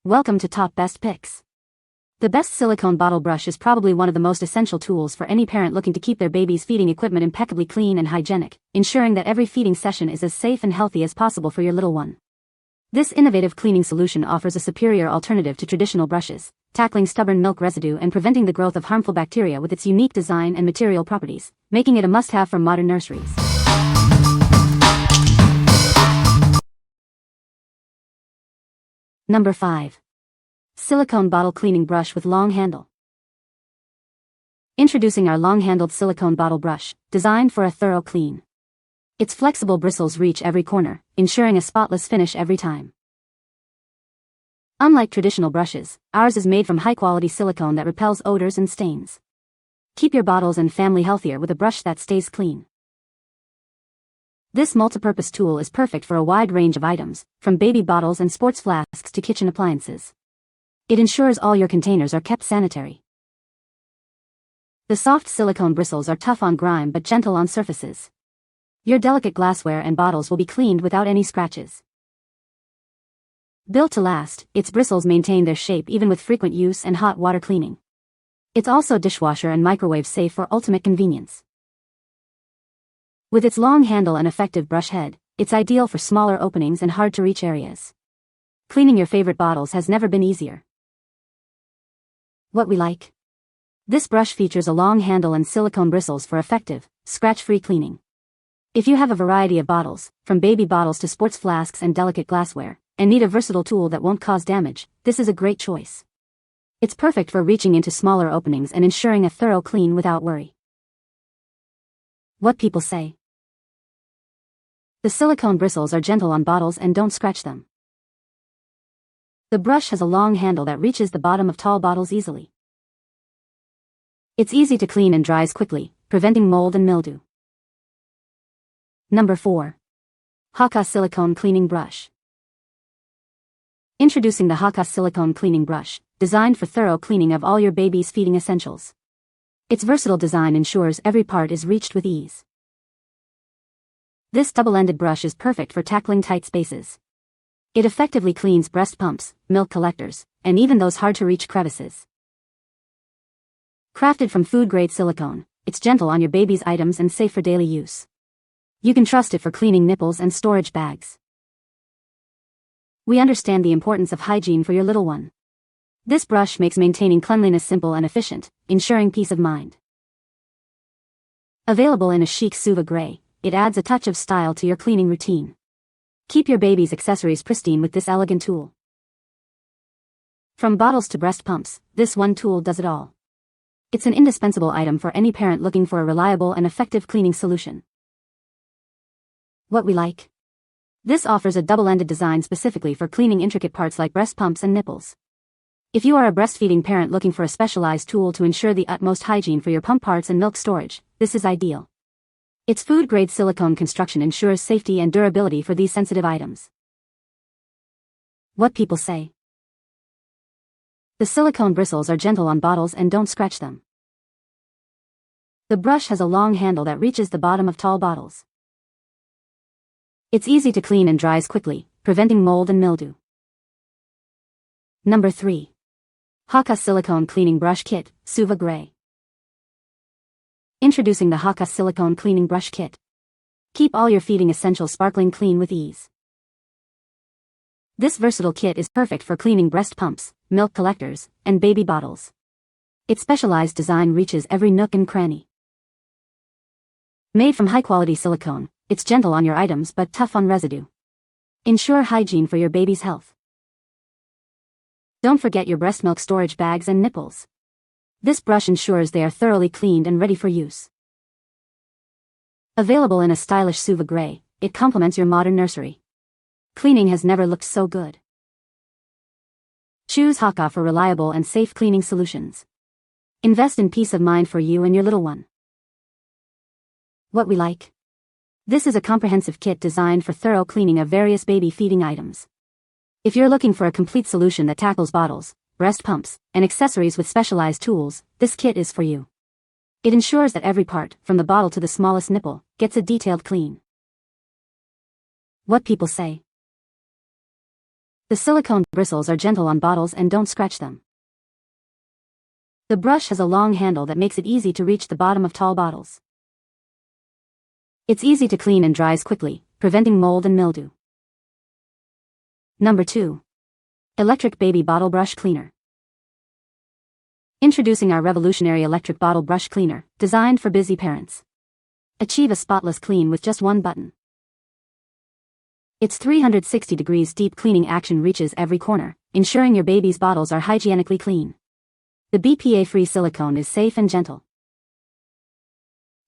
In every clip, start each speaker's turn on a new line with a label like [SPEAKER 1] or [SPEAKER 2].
[SPEAKER 1] Welcome to Top Best Picks. The best silicone bottle brush is probably one of the most essential tools for any parent looking to keep their baby's feeding equipment impeccably clean and hygienic, ensuring that every feeding session is as safe and healthy as possible for your little one. This innovative cleaning solution offers a superior alternative to traditional brushes, tackling stubborn milk residue and preventing the growth of harmful bacteria with its unique design and material properties, making it a must-have for modern nurseries. Number 5. Silicone bottle cleaning brush with long handle. Introducing our long-handled silicone bottle brush, designed for a thorough clean. Its flexible bristles reach every corner, ensuring a spotless finish every time. Unlike traditional brushes, ours is made from high-quality silicone that repels odors and stains. Keep your bottles and family healthier with a brush that stays clean. This multi-purpose tool is perfect for a wide range of items, from baby bottles and sports flasks to kitchen appliances. It ensures all your containers are kept sanitary. The soft silicone bristles are tough on grime but gentle on surfaces. Your delicate glassware and bottles will be cleaned without any scratches. Built to last, its bristles maintain their shape even with frequent use and hot water cleaning. It's also dishwasher and microwave safe for ultimate convenience. With its long handle and effective brush head, it's ideal for smaller openings and hard-to-reach areas. Cleaning your favorite bottles has never been easier. What we like? This brush features a long handle and silicone bristles for effective, scratch-free cleaning. If you have a variety of bottles, from baby bottles to sports flasks and delicate glassware, and need a versatile tool that won't cause damage, this is a great choice. It's perfect for reaching into smaller openings and ensuring a thorough clean without worry. What people say? The silicone bristles are gentle on bottles and don't scratch them. The brush has a long handle that reaches the bottom of tall bottles easily. It's easy to clean and dries quickly, preventing mold and mildew. Number 4. Haakaa Silicone Cleaning Brush. Introducing the Haakaa Silicone Cleaning Brush, designed for thorough cleaning of all your baby's feeding essentials. Its versatile design ensures every part is reached with ease. This double-ended brush is perfect for tackling tight spaces. It effectively cleans breast pumps, milk collectors, and even those hard-to-reach crevices. Crafted from food-grade silicone, it's gentle on your baby's items and safe for daily use. You can trust it for cleaning nipples and storage bags. We understand the importance of hygiene for your little one. This brush makes maintaining cleanliness simple and efficient, ensuring peace of mind. Available in a chic SUVA gray, it adds a touch of style to your cleaning routine. Keep your baby's accessories pristine with this elegant tool. From bottles to breast pumps, this one tool does it all. It's an indispensable item for any parent looking for a reliable and effective cleaning solution. What we like? This offers a double-ended design specifically for cleaning intricate parts like breast pumps and nipples. If you are a breastfeeding parent looking for a specialized tool to ensure the utmost hygiene for your pump parts and milk storage, this is ideal. Its food-grade silicone construction ensures safety and durability for these sensitive items. What people say? The silicone bristles are gentle on bottles and don't scratch them. The brush has a long handle that reaches the bottom of tall bottles. It's easy to clean and dries quickly, preventing mold and mildew. Number 3. Haakaa Silicone Cleaning Brush Kit, SUVA Gray. Introducing the Haakaa Silicone Cleaning Brush Kit. Keep all your feeding essentials sparkling clean with ease. This versatile kit is perfect for cleaning breast pumps, milk collectors, and baby bottles. Its specialized design reaches every nook and cranny. Made from high-quality silicone, it's gentle on your items but tough on residue. Ensure hygiene for your baby's health. Don't forget your breast milk storage bags and nipples. This brush ensures they are thoroughly cleaned and ready for use. Available in a stylish SUVA gray, it complements your modern nursery. Cleaning has never looked so good. Choose Haakaa for reliable and safe cleaning solutions. Invest in peace of mind for you and your little one. What we like? This is a comprehensive kit designed for thorough cleaning of various baby feeding items. If you're looking for a complete solution that tackles bottles, breast pumps, and accessories with specialized tools, this kit is for you. It ensures that every part, from the bottle to the smallest nipple, gets a detailed clean. What people say. The silicone bristles are gentle on bottles and don't scratch them. The brush has a long handle that makes it easy to reach the bottom of tall bottles. It's easy to clean and dries quickly, preventing mold and mildew. Number 2. Electric Baby Bottle Brush Cleaner. Introducing our revolutionary electric bottle brush cleaner, designed for busy parents. Achieve a spotless clean with just one button. Its 360 degrees deep cleaning action reaches every corner, ensuring your baby's bottles are hygienically clean. The BPA-free silicone is safe and gentle.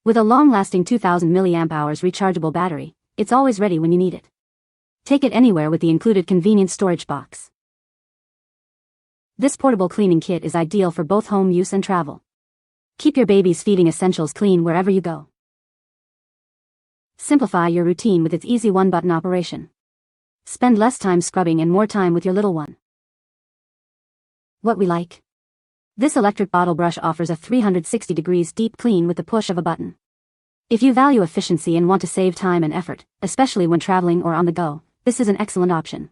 [SPEAKER 1] With a long-lasting 2000 mAh rechargeable battery, it's always ready when you need it. Take it anywhere with the included convenient storage box. This portable cleaning kit is ideal for both home use and travel. Keep your baby's feeding essentials clean wherever you go. Simplify your routine with its easy one-button operation. Spend less time scrubbing and more time with your little one. What we like. This electric bottle brush offers a 360 degrees deep clean with the push of a button. If you value efficiency and want to save time and effort, especially when traveling or on the go, this is an excellent option.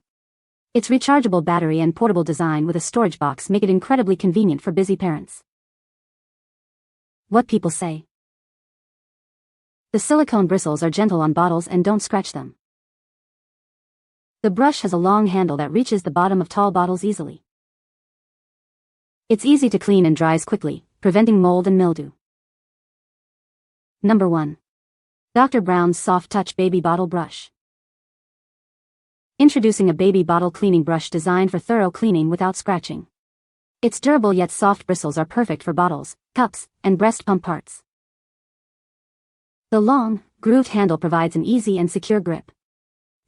[SPEAKER 1] Its rechargeable battery and portable design with a storage box make it incredibly convenient for busy parents. What people say. The silicone bristles are gentle on bottles and don't scratch them. The brush has a long handle that reaches the bottom of tall bottles easily. It's easy to clean and dries quickly, preventing mold and mildew. Number 1. Dr. Brown's Soft Touch Baby Bottle Brush. Introducing a baby bottle cleaning brush designed for thorough cleaning without scratching. Its durable yet soft bristles are perfect for bottles, cups, and breast pump parts. The long, grooved handle provides an easy and secure grip.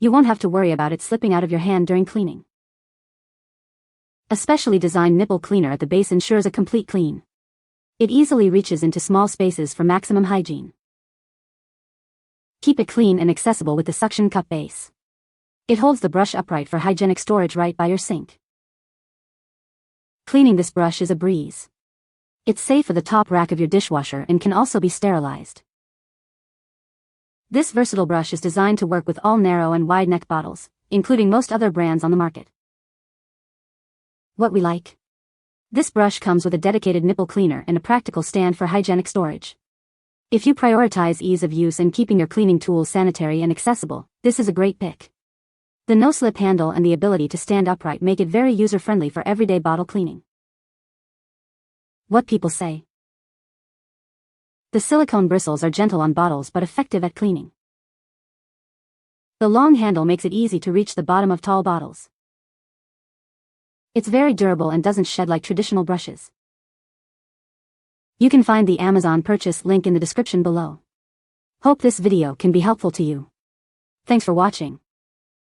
[SPEAKER 1] You won't have to worry about it slipping out of your hand during cleaning. A specially designed nipple cleaner at the base ensures a complete clean. It easily reaches into small spaces for maximum hygiene. Keep it clean and accessible with the suction cup base. It holds the brush upright for hygienic storage right by your sink. Cleaning this brush is a breeze. It's safe for the top rack of your dishwasher and can also be sterilized. This versatile brush is designed to work with all narrow and wide neck bottles, including most other brands on the market. What we like. This brush comes with a dedicated nipple cleaner and a practical stand for hygienic storage. If you prioritize ease of use and keeping your cleaning tools sanitary and accessible, this is a great pick. The no-slip handle and the ability to stand upright make it very user-friendly for everyday bottle cleaning. What people say. The silicone bristles are gentle on bottles but effective at cleaning. The long handle makes it easy to reach the bottom of tall bottles. It's very durable and doesn't shed like traditional brushes. You can find the Amazon purchase link in the description below. Hope this video can be helpful to you. Thanks for watching.